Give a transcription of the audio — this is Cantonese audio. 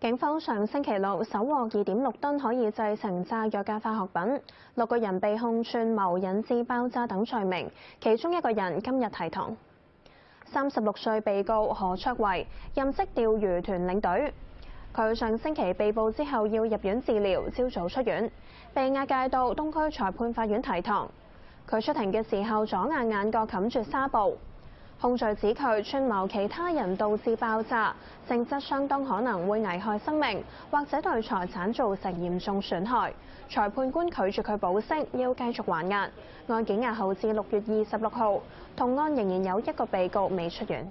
警方上星期六搜獲2.6噸可以製成炸藥嘅化學品，6個人被控串謀引致爆炸等罪名，其中1個人今日提堂。36歲被告何卓維，任職釣魚團領隊。佢上星期被捕之後要入院治療，朝早出院，被押解到東區裁判法院提堂。佢出庭嘅時候左眼眼角冚住紗布。控罪指佢串謀其他人導致爆炸，性質相當可能會危害生命，或者對財產造成嚴重損害。裁判官拒絕佢保釋，要繼續還押。案件押後至6月26號。同案仍然有1個被告未出院。